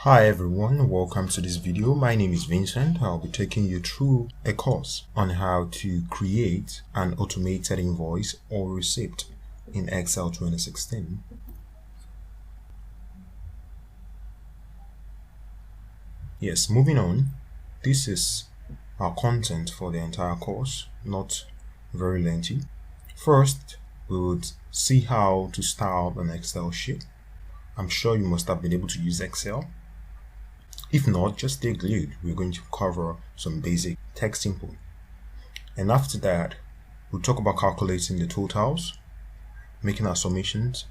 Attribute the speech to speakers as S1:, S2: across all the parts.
S1: Hi everyone, welcome to this video. My name is Vincent. I'll be taking you through a course on how to create an automated invoice or receipt in Excel 2016. Yes, moving on. This is our content for the entire course, not very lengthy. First, we would see how to style an Excel sheet. I'm sure you must have been able to use Excel. If not, just stay glued. We're going to cover some basic text input. And after that, we'll talk about calculating the totals, making our summations,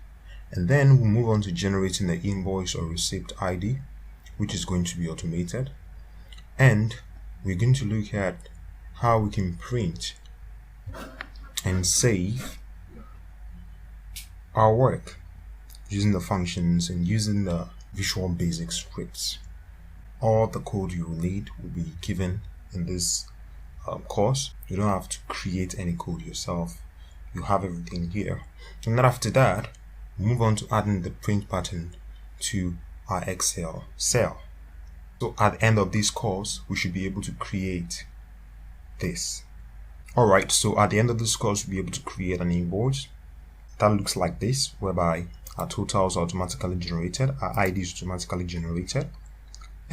S1: and then we'll move on to generating the invoice or receipt ID, which is going to be automated. And we're going to look at how we can print and save our work using the functions and using the Visual Basic scripts. All the code you will need will be given in this course. You don't have to create any code yourself. You have everything here. And then after that, move on to adding the print pattern to our Excel cell. So at the end of this course, we should be able to create this. Alright, so at the end of this course, we'll be able to create an invoice that looks like this, whereby our totals are automatically generated, our ID is automatically generated,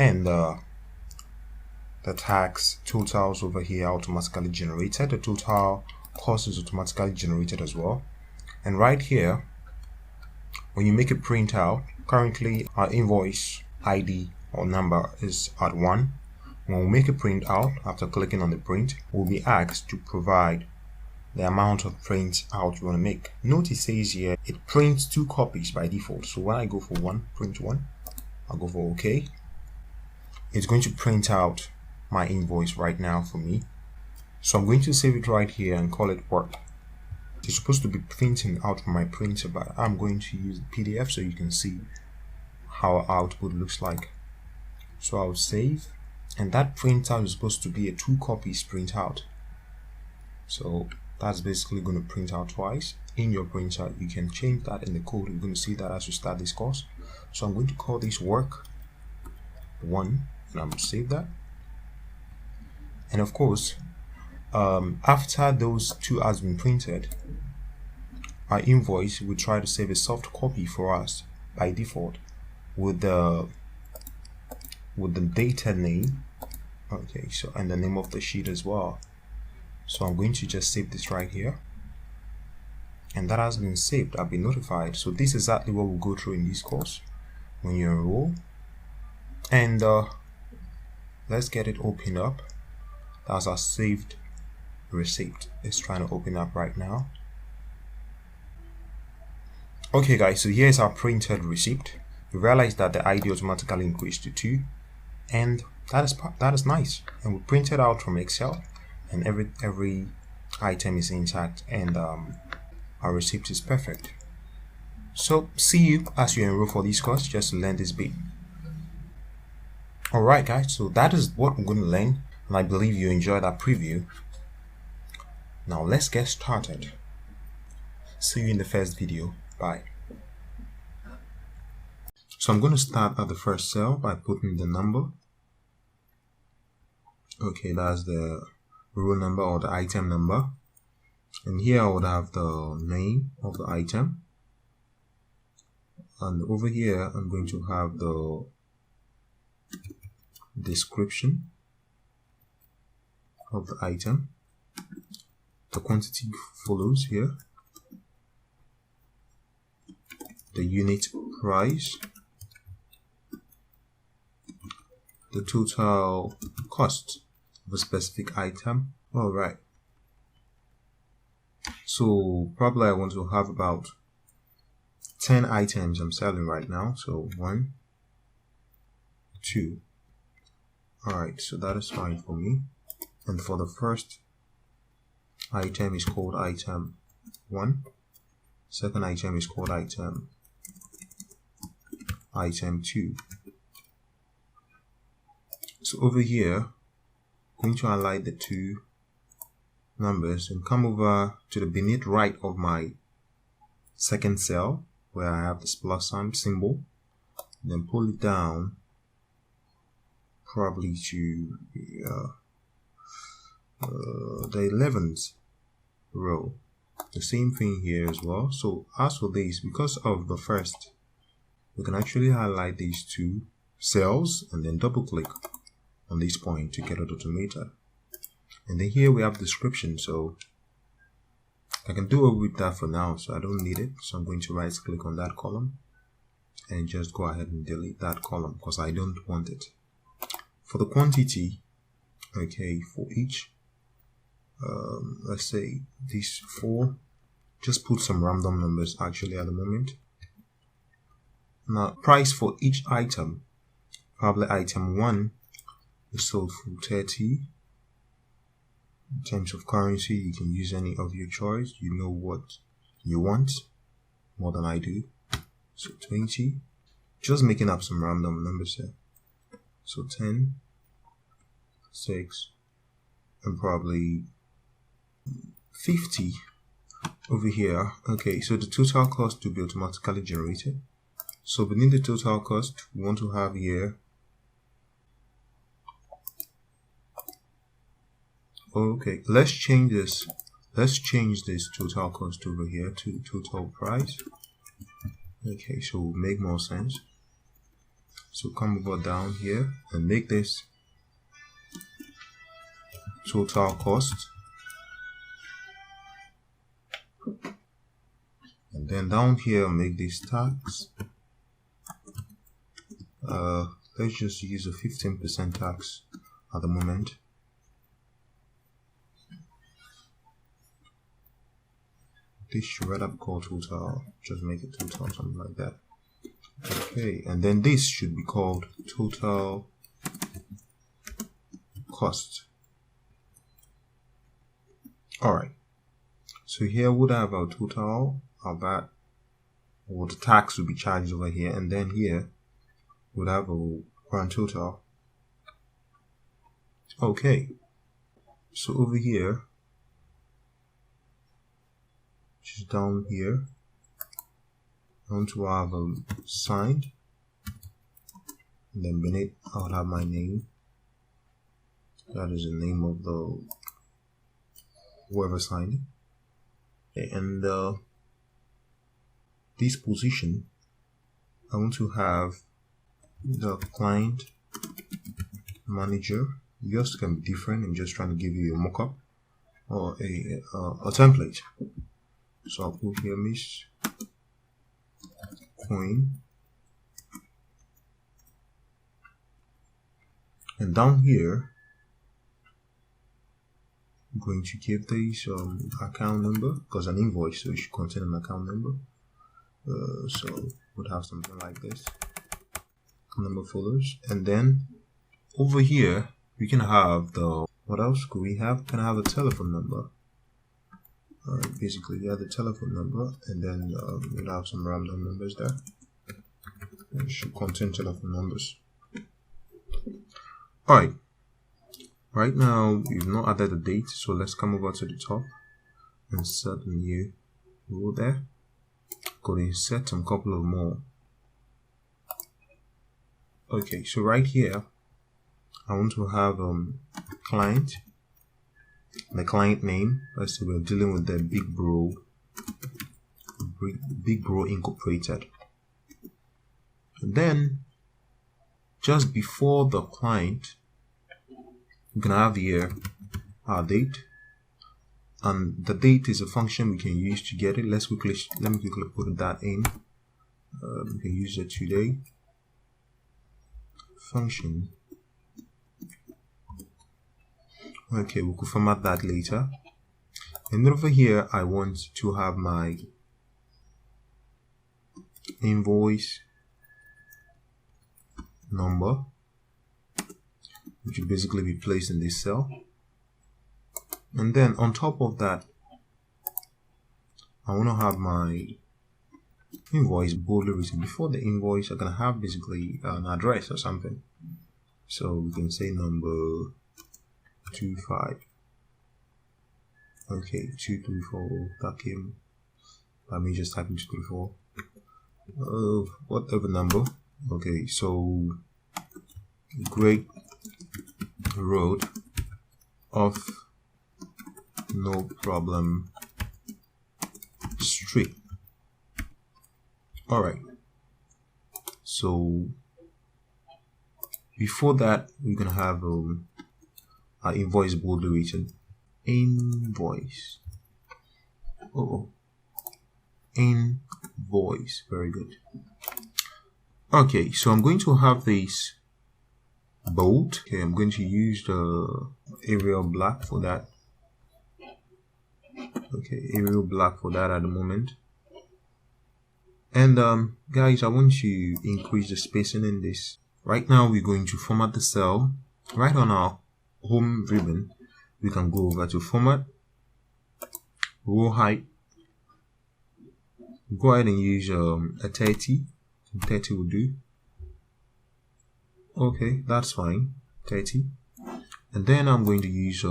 S1: and the tax totals over here are automatically generated. The total cost is automatically generated as well. And right here, when you make a printout, currently our invoice ID or number is at 1. When we make a printout, after clicking on the print, we'll be asked to provide the amount of print out you want to make. Note it says here it prints 2 copies by default. So when I go for print 1, I'll go for OK. It's going to print out my invoice right now for me. So I'm going to save it right here and call it work. It's supposed to be printing out from my printer, but I'm going to use the PDF so you can see how our output looks like. So I'll save, and that printout is supposed to be a 2 copies printout. So that's basically going to print out twice in your printer. You can change that in the code. You're going to see that as you start this course. So I'm going to call this work 1, and I'm going to save that. And of course, after those 2 has been printed, our invoice will try to save a soft copy for us by default with the data name. Okay, so and the name of the sheet as well. So I'm going to just save this right here, and that has been saved. I've been notified. So this is exactly what we'll go through in this course when you enroll. And let's get it opened up. That's our saved receipt. It's trying to open up right now. Okay guys, so here's our printed receipt. We realize that the ID automatically increased to 2, and that is nice. And we printed out from Excel, and every item is intact, and our receipt is perfect. So see you as you enroll for this course, just to learn this bit. Alright guys, so that is what we're going to learn, and I believe you enjoyed that preview. Now let's get started. See you in the first video. Bye. So I'm going to start at the first cell by putting the number. Okay, that's the row number or the item number. And here I would have the name of the item. And over here I'm going to have the description of the item. The quantity follows here. The unit price. The total cost of a specific item. Alright. So probably I want to have about 10 items I'm selling right now. So 1, 2. Alright, so that is fine for me. And for the first item is called item 1. Second item is called item 2. So over here, I'm going to highlight the 2 numbers and come over to the beneath right of my second cell where I have this plus sign symbol, then pull it down probably to the 11th row. The same thing here as well. So as for this, because of the first, we can actually highlight these two cells and then double click on this point to get it automated. And then here we have description, so I can do it with that for now, so I don't need it. So I'm going to right click on that column and just go ahead and delete that column because I don't want it. For the quantity, okay, for each let's say these 4, just put some random numbers actually at the moment. Now price for each item, probably item 1 is sold for 30. In terms of currency, you can use any of your choice. You know what you want more than I do. So 20, just making up some random numbers here. So 10, 6, and probably 50 over here. Okay, so the total cost to be automatically generated. So beneath the total cost, we want to have here, okay, let's change this total cost over here to total price. Okay, so will make more sense. So come over down here and make this total cost. And then down here, make this tax. Let's just use a 15% tax at the moment. This should rather be called total, just make it total, something like that. Okay, and then this should be called total cost. Alright, so here would have our total, our VAT, or the tax will be charged over here, and then here would have a grand total. Okay, so over here, just down here, I want to have signed, and then beneath I'll have my name. That is the name of the whoever signed it. Okay, and this position, I want to have the client manager. Yours can be different. I'm just trying to give you a mockup or a template. So I'll put here Miss Queen, and down here I'm going to give this account number, because an invoice, so it should contain an account number. So we'll have something like this, number folders, and then over here we can have the, what else could we have? Can I have a telephone number? Basically, we have the telephone number, and then we'll have some random numbers there. It should contain telephone numbers. Alright, right now we've not added a date, so let's come over to the top and set a new row there. Go and set some couple of more. Okay, so right here I want to have client, the client name. Let's say we're dealing with the Big Bro Incorporated. And then just before the client, we can have here our date, and the date is a function we can use to get it. Let me quickly put that in. We can use it today function. Okay, we could format that later. And then over here I want to have my invoice number, which will basically be placed in this cell. And then on top of that, I want to have my invoice boldly written. Before the invoice, I'm going to have basically an address or something. So we can say number 25. Okay, 234. That came. Let me just type in 234. Whatever number. Okay, so Great road off no problem street. All right, so before that we're gonna have our invoice boldly written. Invoice. Invoice. Very good. Okay, so I'm going to have this bold. Okay, I'm going to use the Arial black for that. Okay, Arial black for that at the moment. And guys, I want to increase the spacing in this. Right now we're going to format the cell. Right on our home ribbon, we can go over to format, row height. Go ahead and use a 30. 30 will do. Okay, that's fine. 30. And then I'm going to use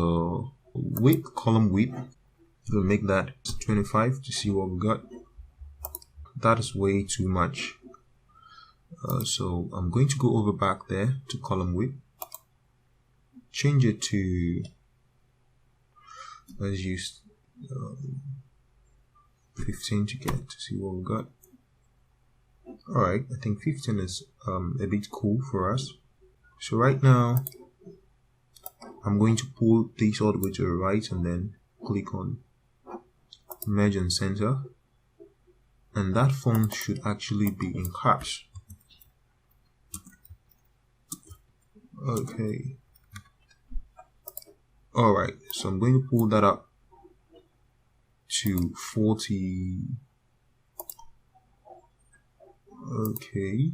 S1: width, column width. We'll make that 25 to see what we got. That is way too much. So I'm going to go over back there to column width. Change it to, let's use 15 to see what we got. Alright, I think 15 is a bit cool for us. So right now I'm going to pull this all the way to the right and then click on merge and center, and that font should actually be in caps. Okay, alright, so I'm going to pull that up to 40. Okay,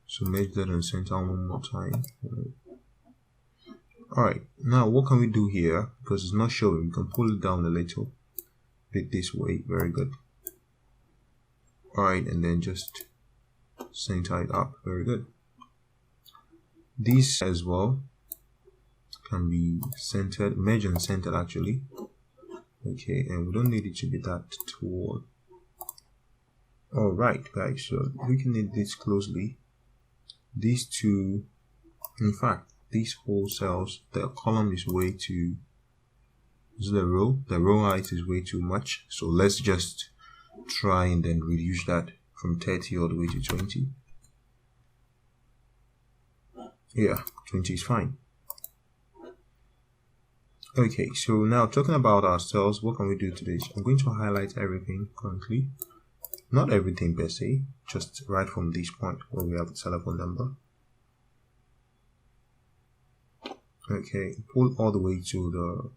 S1: so merge that and center one more time. Alright, now what can we do here? Because it's not showing, we can pull it down a little bit this way. Very good. Alright, and then just center it up. Very good. This as well can be centered, merge and centered actually. Okay, and we don't need it to be that toward. Alright guys, so looking at this closely, these two, in fact these whole cells, the column is way too, this is the row height is way too much, so let's just try and then reduce that from 30 all the way to 20. Yeah, 20 is fine. Okay, so now talking about our cells, what can we do to this? I'm going to highlight everything currently. Not everything per se, just right from this point where we have the telephone number. Okay, pull all the way to the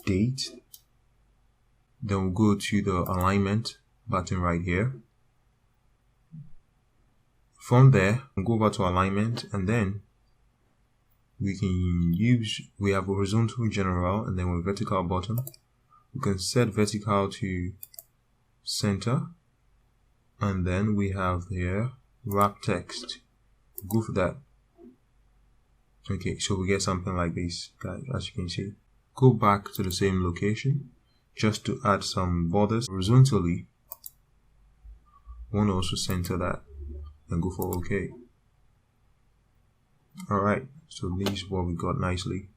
S1: date. Then we'll go to the alignment button right here. From there, we'll go over to alignment, and then we can use, we have horizontal general and then with vertical bottom. We can set vertical to center, and then we have here wrap text. Go for that. Okay, so we get something like this, guys, as you can see. Go back to the same location just to add some borders horizontally. Want to also center that and go for OK. Alright, so this is what we got nicely,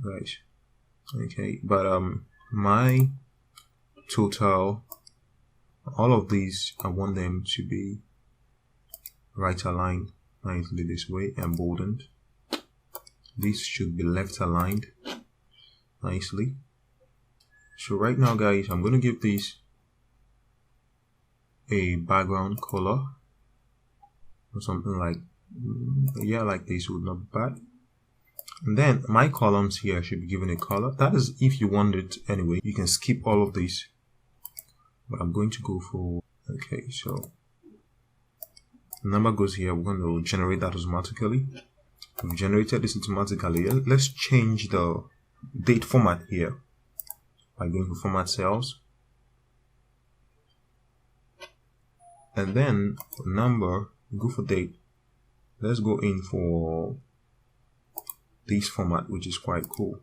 S1: guys. Okay, but my total, all of these, I want them to be right aligned nicely this way, emboldened. This should be left aligned nicely. So right now guys, I'm going to give this a background color or something like, yeah, like this would not be bad. And then my columns here should be given a color. That is if you want it anyway. You can skip all of these, but I'm going to go for, okay, so the number goes here. We're going to generate that automatically. We've generated this automatically. Let's change the date format here by going to format cells, and then for number, go for date. Let's go in for this format, which is quite cool.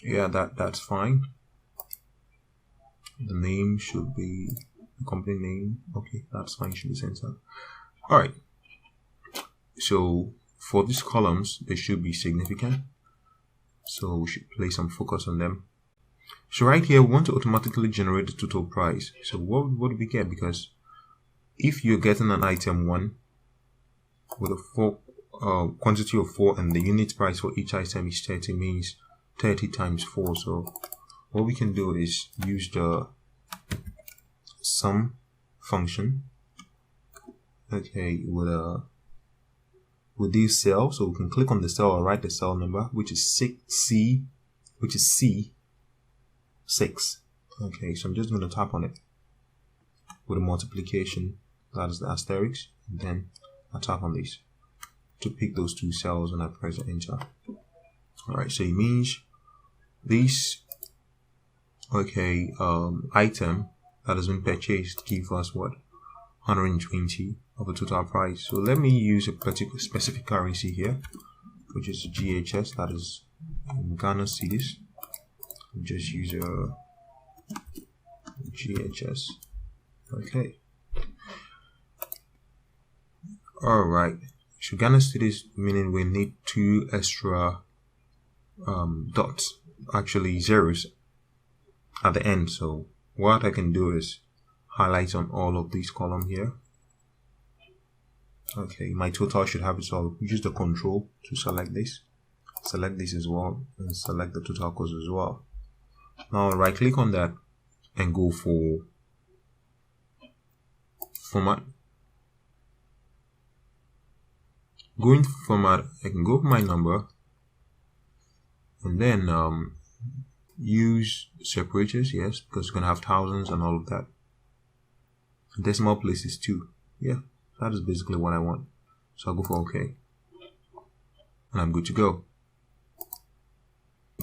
S1: Yeah, that's fine. The name should be the company name. Okay, that's fine, should be center. All right. So for these columns, they should be significant. So we should place some focus on them. So right here, we want to automatically generate the total price. So what do we get? Because if you're getting an item 1 with a quantity of 4 and the unit price for each item is 30, means 30 times 4. So what we can do is use the sum function, okay, with this cell. So we can click on the cell or write the cell number, which is C6. Okay, so I'm just going to tap on it with a multiplication, that is the asterisk, and then I tap on this to pick those two cells and I press enter. Alright, so it means this item that has been purchased give us what, 120 of the total price. So let me use a particular specific currency here, which is GHS, that is Ghana cedis. Just use a GHS. Okay. Alright. So Ghana cedis, meaning we need 2 extra dots, actually zeros at the end. So what I can do is highlight on all of these columns here. Okay, my total should have it all. Use the control to select this as well, and select the total cost as well. Now right click on that and go for format. Going to format, I can go for my number and then use separators, yes, because you're gonna have thousands and all of that. Decimal places too. Yeah, that is basically what I want. So I'll go for OK. And I'm good to go.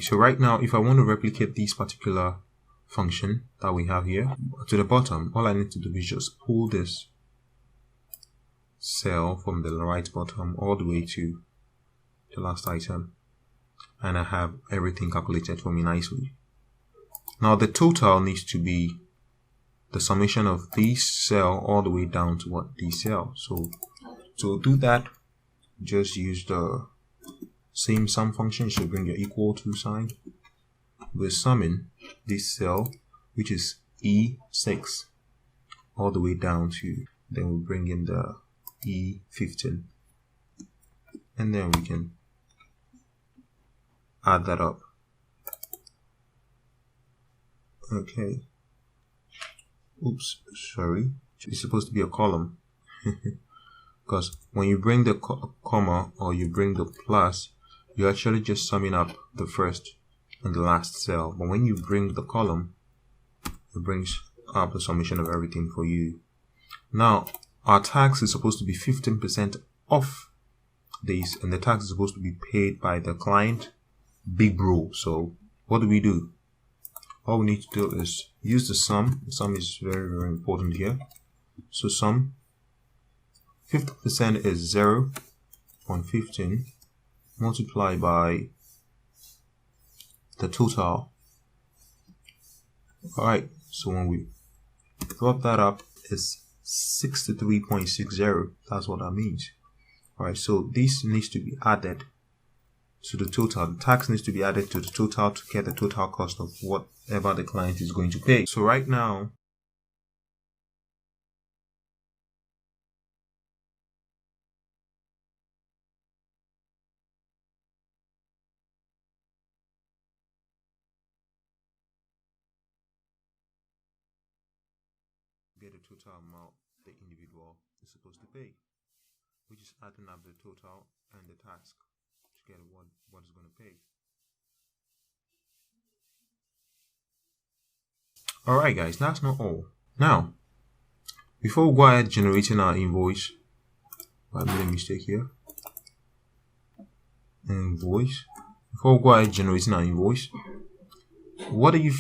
S1: So right now, if I want to replicate this particular function that we have here to the bottom, all I need to do is just pull this cell from the right bottom all the way to the last item. And I have everything calculated for me nicely. Now the total needs to be the summation of this cell all the way down to what, this cell. So to do that, just use the same sum function. So bring your equal to sign. We're summing this cell, which is E6, all the way down to, then we'll bring in the E15, and then we can add that up. Okay. Oops, sorry. It's supposed to be a column. Because when you bring the comma or you bring the plus, you're actually just summing up the first and the last cell. But when you bring the column, it brings up the summation of everything for you. Now, our tax is supposed to be 15% off this, and the tax is supposed to be paid by the client, big bro. So what do? All we need to do is use the sum. The sum is very, very important here. So sum, 50% is 0.15 multiplied by the total. Alright, so when we drop that up, it's 63.60. That's what that means. Alright, so this needs to be added to the total. The tax needs to be added to the total to get the total cost of whatever the client is going to pay. So right now, get the total amount the individual is supposed to pay. We're just adding up the total and the tax to get what is going to pay. Alright guys, that's not all. Now, before we go ahead generating our invoice, I made a mistake here. Invoice. Before we go ahead generating our invoice, what if,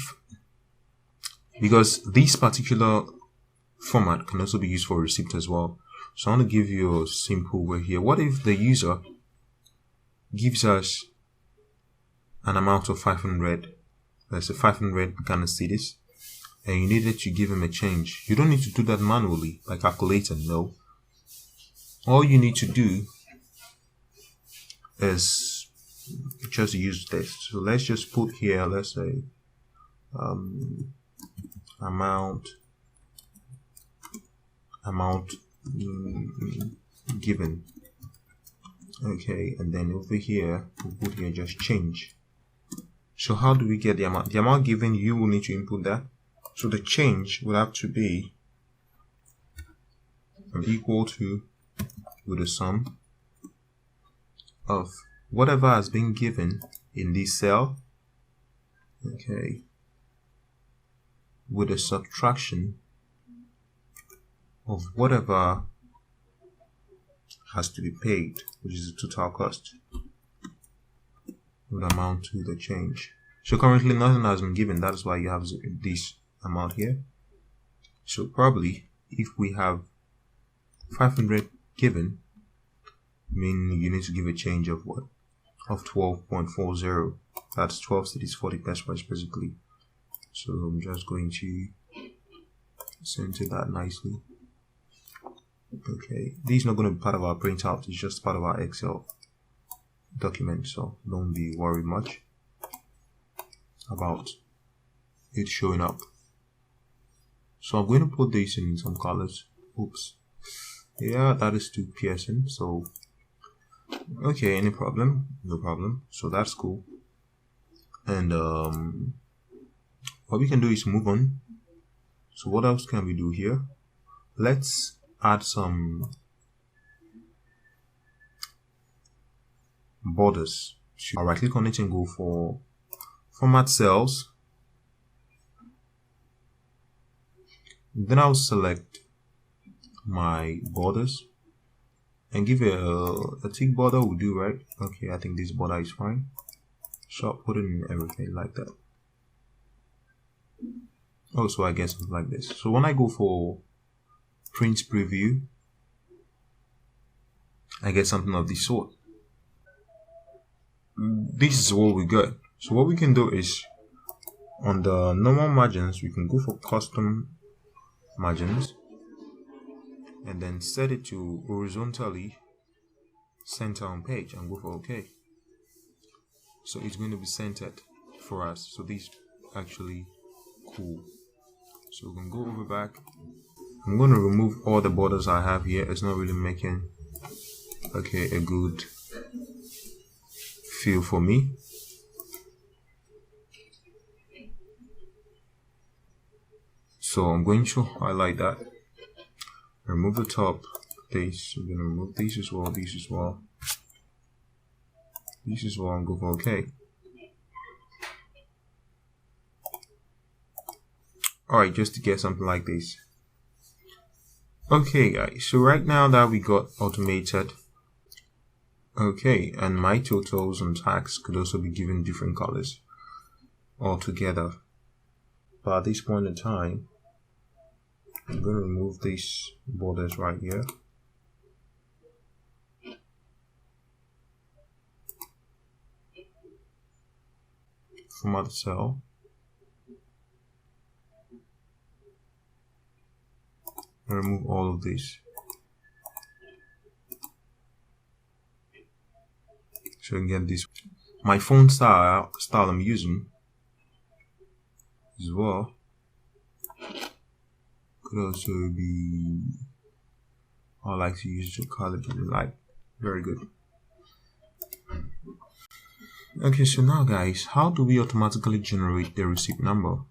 S1: because this particular format can also be used for receipt as well. So I want to give you a simple way here. What if the user gives us an amount of 500, let's say 500 Ghana cedis, and you needed to give him a change? You don't need to do that manually by calculating, no. all you need to do is just use this. So let's just put here, let's say amount given. Okay, and then over here we'll put here just change. So how do we get the amount? The amount given, you will need to input that. So the change will have to be equal to with the sum of whatever has been given in this cell, okay, with a subtraction of whatever has to be paid, which is the total cost, would amount to the change. So currently nothing has been given, that is why you have this amount here. So probably if we have 500 given, meaning you need to give a change of what? Of 12.40. That's 12 cities 40 pesos basically. So I'm just going to center that nicely. Okay, this is not going to be part of our printout, it's just part of our Excel document, so don't be worried much about it showing up. So I'm going to put this in some colors. Oops. Yeah, that is too piercing. So okay, any problem? No problem. So that's cool. And what we can do is move on. So what else can we do here? Let's add some borders. I'll right click on it and go for format cells. Then I'll select my borders and give it a tick border will do, right? Okay, I think this border is fine. So I'll put it in everything like that. Oh, so I guess it's like this. So when I go for print preview, I get something of this sort. This is what we got. So what we can do is on the normal margins, we can go for custom margins and then set it to horizontally center on page and go for OK. So it's going to be centered for us. So this is actually cool. So we can go over back. I'm going to remove all the borders I have here. It's not really making a good feel for me. So I'm going to highlight that, remove the top, this, I'm going to remove these as well, these as well, these as well, and go for OK. Alright, just to get something like this. Okay guys, so right now that we got automated, okay, and my totals and tax could also be given different colors altogether. But at this point in time, I'm going to remove these borders right here. Format cell. And remove all of these. So you can get this. My font style I'm using as well could also be, I like to use the color light. Very good. Okay, so now guys, how do we automatically generate the receipt number?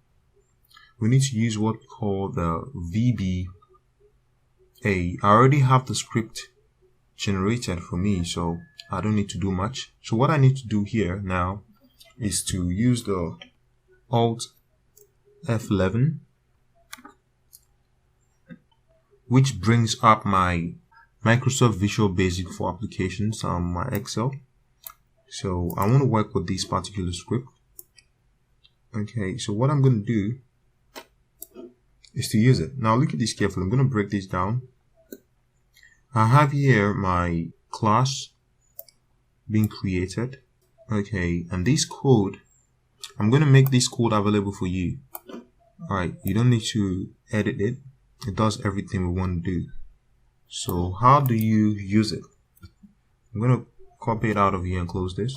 S1: We need to use what we call the VBA. I already have the script generated for me, so I don't need to do much. So what I need to do here now is to use the Alt F11, which brings up my Microsoft Visual Basic for applications on my Excel. So I want to work with this particular script. Okay, so what I'm going to do is to use it. Now look at this carefully. I'm going to break this down. I have here my class being created. Okay, and this code, I'm going to make this code available for you. Alright, you don't need to edit it. It does everything we want to do. So how do you use it? I'm going to copy it out of here and close this.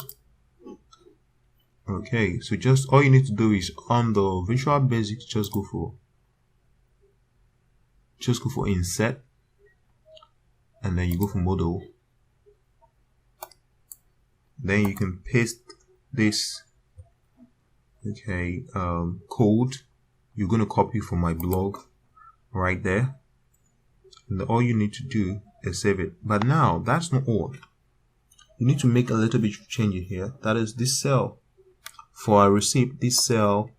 S1: Okay, so just all you need to do is on the Visual Basic, just go for insert, and then you go for model. Then you can paste this code you're going to copy from my blog right there, and all you need to do is save it. But now that's not all. You need to make a little bit of change here. That is, this cell for our receipt, this cell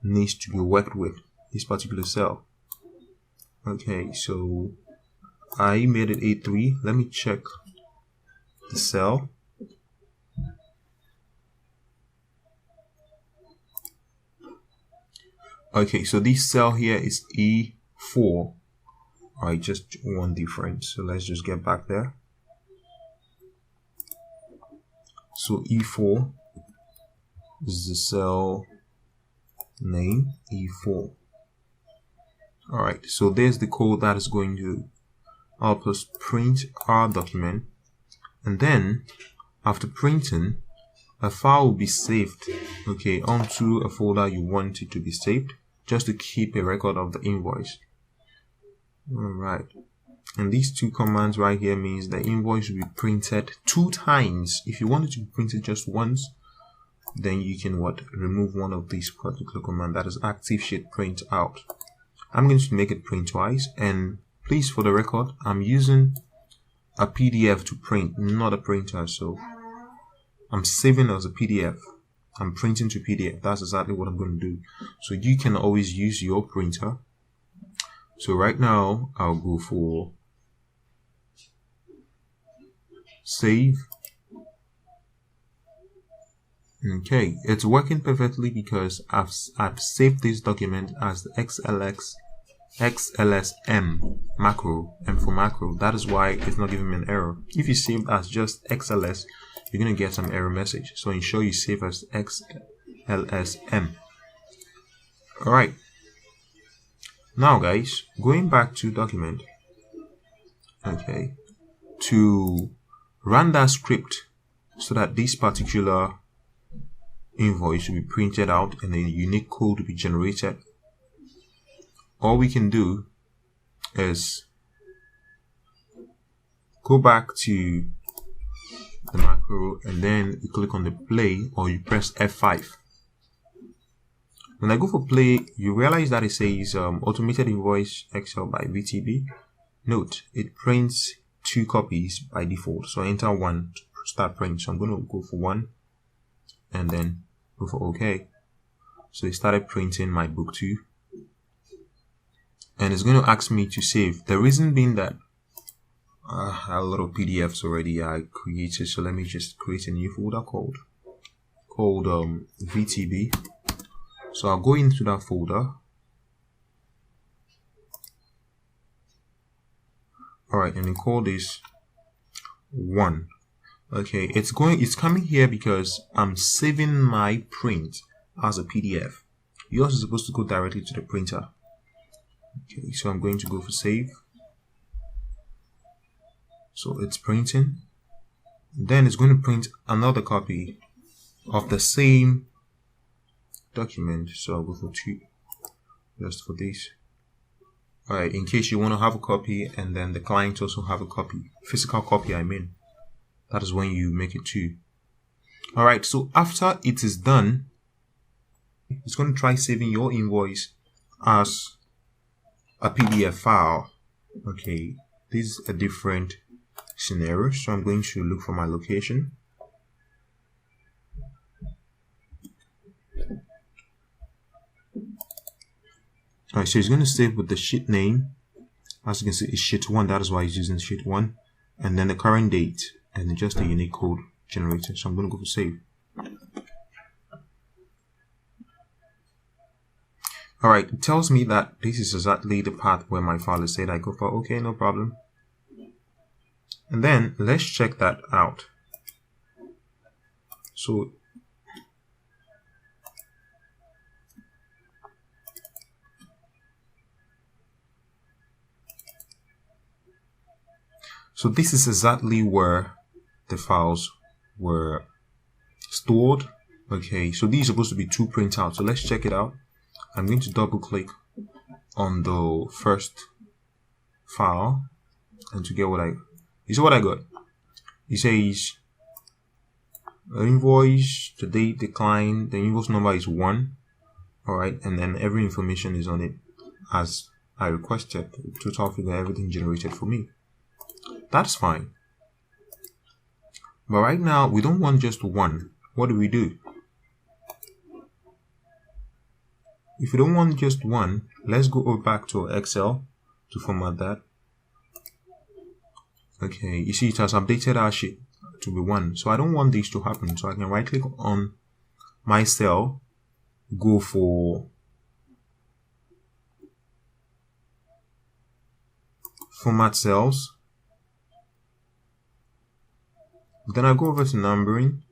S1: needs to be worked with, this particular cell. Okay, so I made it A3. Let me check the cell. Okay, so this cell here is E4. Alright, just one difference. So let's just get back there. So E4 is the cell name, E4. Alright, so there's the code that is going to help us print our document. And then after printing, a file will be saved, okay, onto a folder you want it to be saved, just to keep a record of the invoice. Alright, and these two commands right here means the invoice will be printed 2 times. If you want it to be printed just once, then you can remove one of these particular command, that is active sheet print out. I'm going to make it print twice, and please, for the record, I'm using a PDF to print, not a printer, so I'm saving as a PDF. I'm printing to PDF. That's exactly what I'm going to do. So you can always use your printer. So right now I'll go for save. Okay, it's working perfectly because I've saved this document as the XLSM macro, and for macro, that is why it's not giving me an error. If you save as just XLS, you're going to get some error message. So ensure you save as XLSM. Alright, now guys, going back to document, okay, to run that script so that this particular invoice will be printed out and a unique code will be generated, all we can do is go back to the macro, and then you click on the play, or you press F5. When I go for play, you realize that it says automated invoice Excel by VTB. Note, it prints 2 copies by default, so enter 1 to start print. So I'm going to go for 1 and then go for OK. So it started printing my book 2, and it's going to ask me to save. The reason being that I have a lot of PDFs already I created, so let me just create a new folder called VTB. So I'll go into that folder. Alright, and then call this 1. Okay, it's coming here because I'm saving my print as a PDF. You're also supposed to go directly to the printer. Okay, so I'm going to go for save. So it's printing. Then it's going to print another copy of the same document. So I'll go for 2 just for this. Alright, in case you want to have a copy and then the client also have a copy, physical copy I mean, that is when you make it 2. Alright, so after it is done, it's going to try saving your invoice as a PDF file. Okay, this is a different scenario, so I'm going to look for my location. Alright, so it's going to save with the sheet name. As you can see, it's sheet 1, that is why it's using sheet 1, and then the current date, and then just a unique code generated. So I'm going to go for save. Alright, it tells me that this is exactly the path where my file is saved. I go for OK, no problem. And then let's check that out. So So this is exactly where the files were stored. Okay, so these are supposed to be 2 printouts. So let's check it out. I'm going to double click on the first file and to get what you see what I got. It says invoice, the date, the client, the invoice number is 1. Alright, and then every information is on it as I requested. Total figure, everything generated for me. That's fine. But right now we don't want just 1. What do we do? If you don't want just 1, let's go over back to Excel to format that. Okay, you see it has updated our sheet to be 1. So I don't want this to happen. So I can right click on my cell, go for format cells. Then I go over to numbering.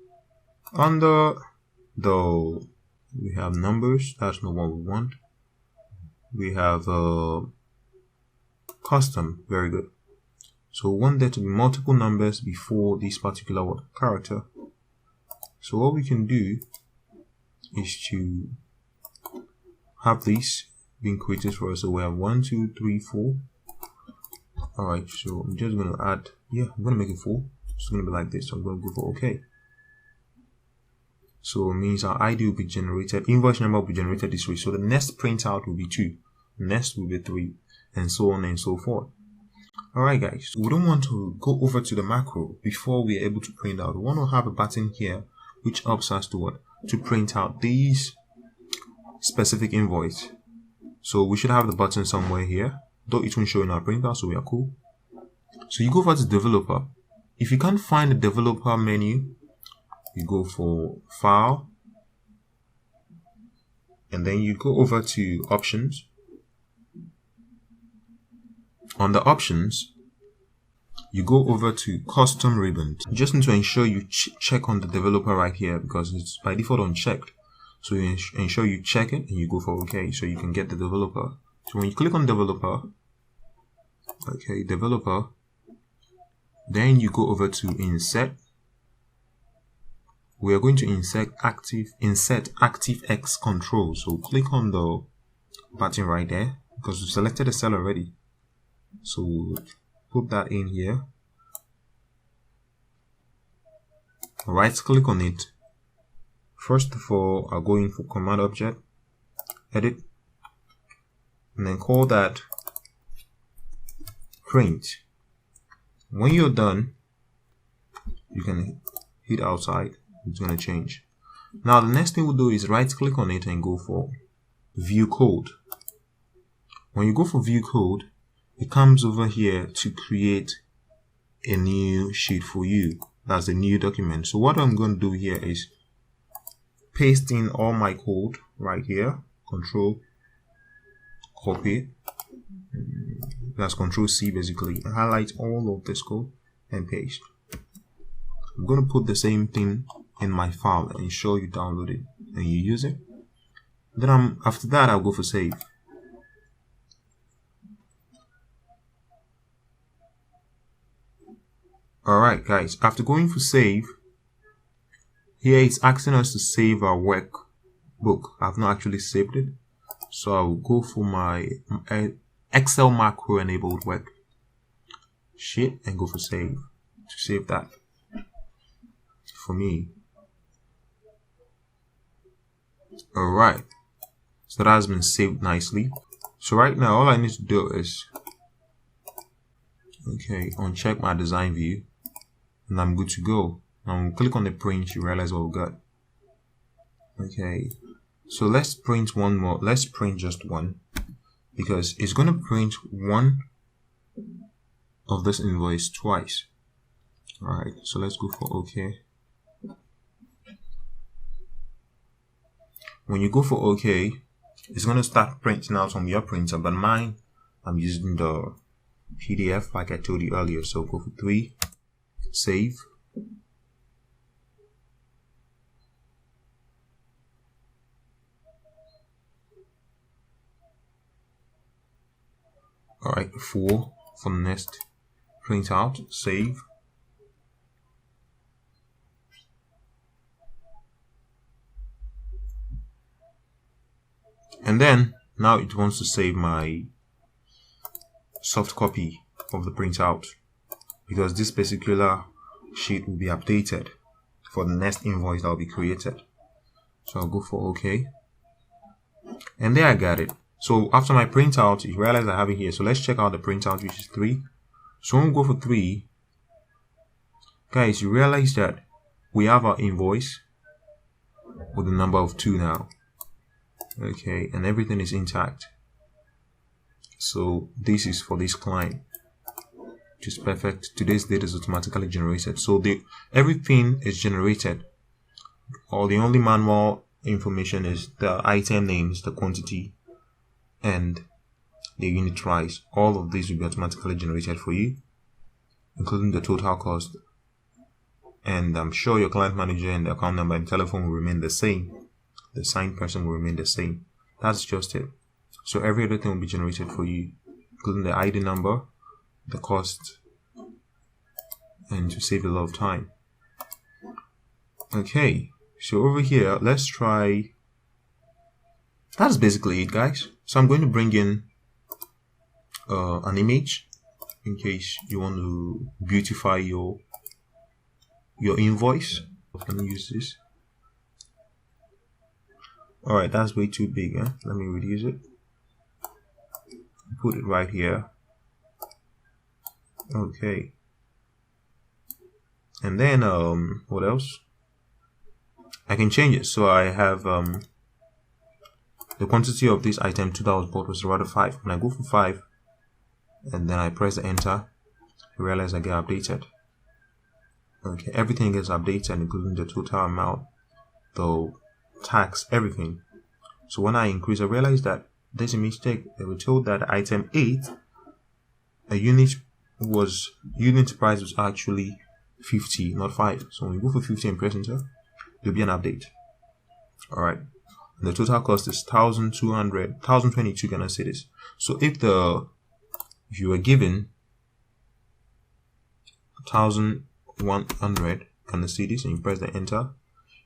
S1: Under the we have numbers, that's not what we want. We have custom, very good. So we want there to be multiple numbers before this particular character. So what we can do is to have this being created for us. So we have 1, 2, 3, 4. Alright, so I'm just going to add, I'm going to make it 4. It's going to be like this. So I'm going to go for OK. So it means our ID will be generated, invoice number will be generated this way. So the next printout will be 2, next will be 3, and so on and so forth. Alright guys, we don't want to go over to the macro before we are able to print out. We want to have a button here which helps us to what? To print out these specific invoice. So we should have the button somewhere here, though it won't show in our printout, so we are cool. So you go over to developer. If you can't find the developer menu, you go for file and then you go over to options. On the options, you go over to custom ribbons. You just need to ensure you check on the developer right here because it's by default unchecked. So you ensure you check it and you go for OK so you can get the developer. So when you click on developer, okay, developer, then you go over to insert. We are going to insert ActiveX control. So click on the button right there because we've selected a cell already. So we'll put that in here. Right click on it. First of all, I'll go in for command object, edit, and then call that print. When you're done, you can hit outside. It's going to change. Now the next thing we'll do is right click on it and go for view code. When you go for view code, it comes over here to create a new sheet for you. That's a new document. So what I'm going to do here is paste in all my code right here. Control copy. That's Control C basically. Highlight all of this code and paste. I'm going to put the same thing in my file and ensure you download it and you use it. Then after that I'll go for save. Alright guys, after going for save, here it's asking us to save our workbook. I've not actually saved it, so I'll go for my Excel macro enabled work sheet and go for save to save that for me. Alright, so that has been saved nicely. So right now all I need to do is uncheck my design view and I'm good to go. Now click on the print, you realize what we got. Okay, so let's print one more. Let's print just one because it's going to print one of this invoice twice. Alright, so let's go for OK. When you go for OK, it's going to start printing out on your printer, but mine, I'm using the PDF like I told you earlier. So go for 3, save. Alright, 4 for the next print out, save. And then now it wants to save my soft copy of the printout, because this particular sheet will be updated for the next invoice that will be created. So I'll go for OK. And there I got it. So after my printout, you realize I have it here. So let's check out the printout, which is 3. So when we go for 3, guys, you realize that we have our invoice with the number of 2 now. Okay, and everything is intact. So this is for this client, which is perfect. Today's date is automatically generated. So everything is generated. All the only manual information is the item names, the quantity, and the unit price. All of these will be automatically generated for you, including the total cost. And I'm sure your client manager and the account number and telephone will remain the same. The signed person will remain the same. That's just it. So every other thing will be generated for you, including the ID number, the cost, and to save a lot of time. Okay, so over here, let's try. That's basically it, guys. So I'm going to bring in an image in case you want to beautify your invoice. Let me use this. Alright, that's way too big. Let me reduce it. Put it right here. Okay. And then what else? I can change it. So I have the quantity of this item 2 that was bought was rather 5. When I go for 5 and then I press the enter, I realize I get updated. Okay, everything gets updated, including the total amount, the tax, everything. So when I increase, I realize that there's a mistake. They were told that item 8, a unit price was actually 50, not 5. So when we go for 50 and press enter, there'll be an update. Alright. The total cost is 1,22 Ghana cedis. So if you were given 1,100 Ghana cedis and you press the enter,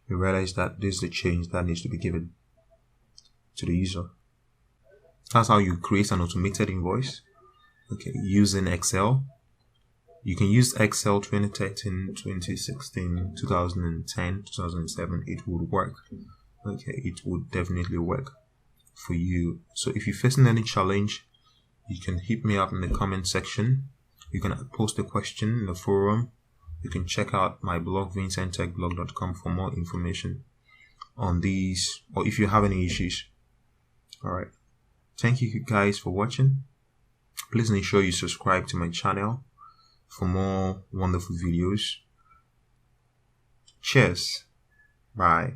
S1: you realize that this is the change that needs to be given to the user. That's how you create an automated invoice. Okay, using Excel. You can use Excel 2013, 2016, 2010, 2007. It would work. Okay, it would definitely work for you. So if you're facing any challenge, you can hit me up in the comment section. You can post a question in the forum. You can check out my blog, vincentechblog.com, for more information on these, or if you have any issues. Alright, thank you guys for watching. Please make sure you subscribe to my channel for more wonderful videos. Cheers. Bye.